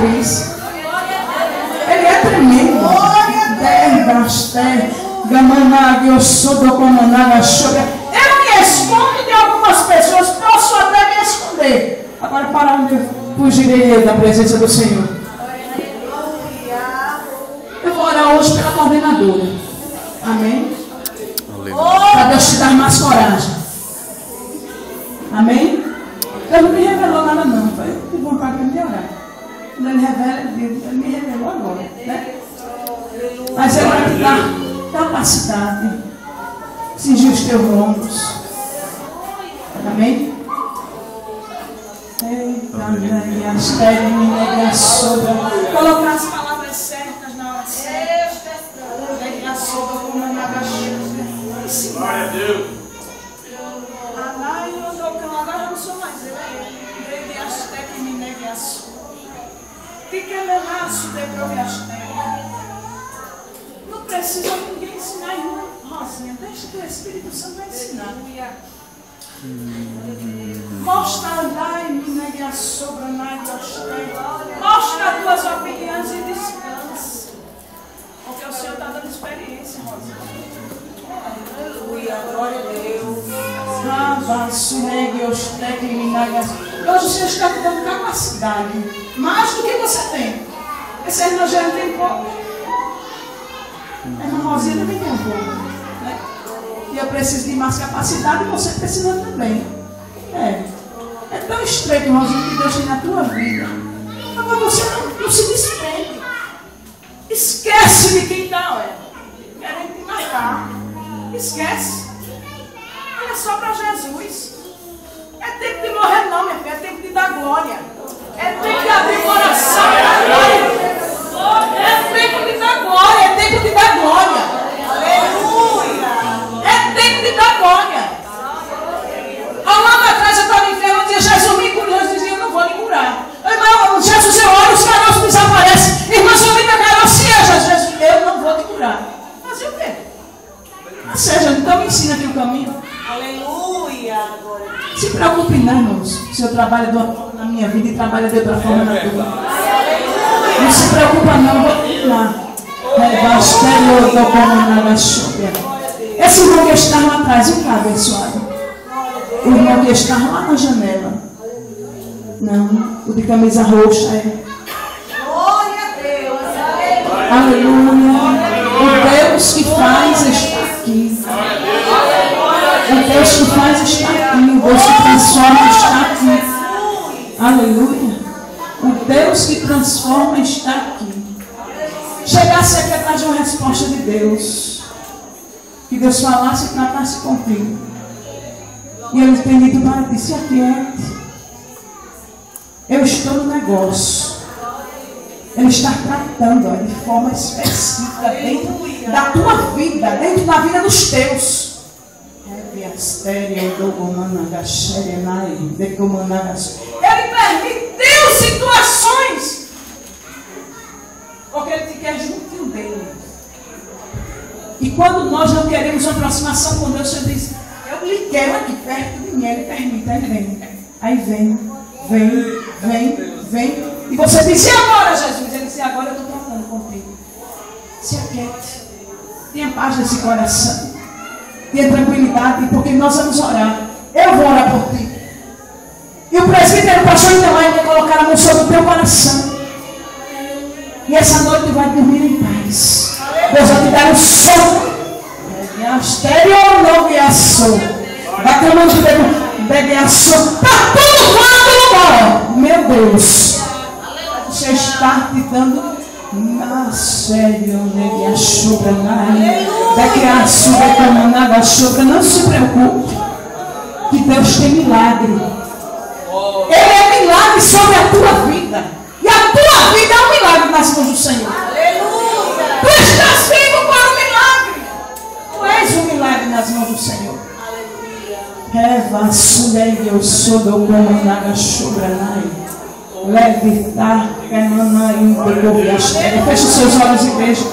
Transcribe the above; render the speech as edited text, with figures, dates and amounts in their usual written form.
cicatriz. Ele é tremendo. Eu me escondo de algumas pessoas, posso até me esconder. Agora, para onde eu fugirei da presença do Senhor? Eu vou orar hoje pela coordenadora. Amém? Para Deus te dar mais coragem. Amém? Deus não me revelou nada não. Eu tive vontade de me orar. Quando Ele revela, Ele me revelou agora. Né? Mas Ele vai te dar capacidade de cingir os teus lombos. Amém? Colocar as palavras certas na oração. Glória a Deus. Agora eu não sou mais eu. Não precisa ninguém ensinar, irmã Rosinha. Deixa que o Espírito Santo vai ensinar. Mostra andar em mim, negue a sobra, mostra as tuas opiniões e descansa. Porque o Senhor está dando experiência, Rosinha. Aleluia, glória a Deus. Hoje o Senhor está te dando capacidade. Mais do que você tem. Essa irmã já tem pouco. A irmã Rosinha também tem um pouco. Né? E eu preciso de mais capacidade e você precisa também. É tão estreito, Rosinha, que Deus tem na tua vida. Agora você não se desprende. Esquece de quem está, querendo te matar. Esquece. Olha só para Jesus. É tempo de morrer não, minha filha. É tempo de dar glória. É tempo de abrir o coração e dar glória. É tempo de dar glória. É tempo de dar glória. Aleluia. É tempo de dar glória. Há um ano atrás eu estava enferma e dizia, Jesus me curou. Eu dizia, eu não vou lhe curar. Irmão, Jesus, eu olho, os caroços desaparecem. Irmã, se eu me caroço, Jesus, eu não vou te curar. Fazer o quê? Ou seja, então me ensina aqui o caminho. Aleluia. Se preocupe não, irmãos. Se eu trabalho de uma forma na minha vida e trabalho de outra forma na tua. Não se preocupa não, vou terminar. Esse irmão que estava atrás, vem cá, abençoado. O irmão que estava lá na janela. Não, o de camisa roxa é. Glória a Deus. Aleluia. O Deus que faz está aqui. O Deus que faz está aqui. O Deus que transforma está aqui. Aleluia. O Deus que transforma está aqui. Chegasse aqui atrás de uma resposta de Deus. Que Deus falasse e tratasse contigo. E Ele tem dito para ti, se aquiete. Eu estou no negócio. Ele está tratando de forma específica dentro da tua vida, dentro da vida dos teus. Ele permitiu situações porque Ele te quer juntinho dele. E quando nós não queremos uma aproximação com Deus, você diz, eu lhe quero aqui perto de mim. Ele permite, aí vem. E você diz, e agora, Jesus? Ele diz, agora eu estou tratando contigo. Se aquiete. Tenha paz nesse coração. Tenha tranquilidade, porque nós vamos orar. Eu vou orar por ti. E o presbítero, o pastor Itaúna, vai colocar a mão sobre o teu coração. E essa noite tu vai dormir em paz. Deus vai te dar um sono. Vai ter um de para tudo quanto lugar. Meu Deus. Você está te dando na sério, não se preocupe, que Deus tem milagre. Ele é milagre sobre a tua vida. E a tua vida é um milagre nas mãos do Senhor. Aleluia. Tu estás vivo para o milagre. Tu és um milagre nas mãos do Senhor. Feche os seus olhos e veja.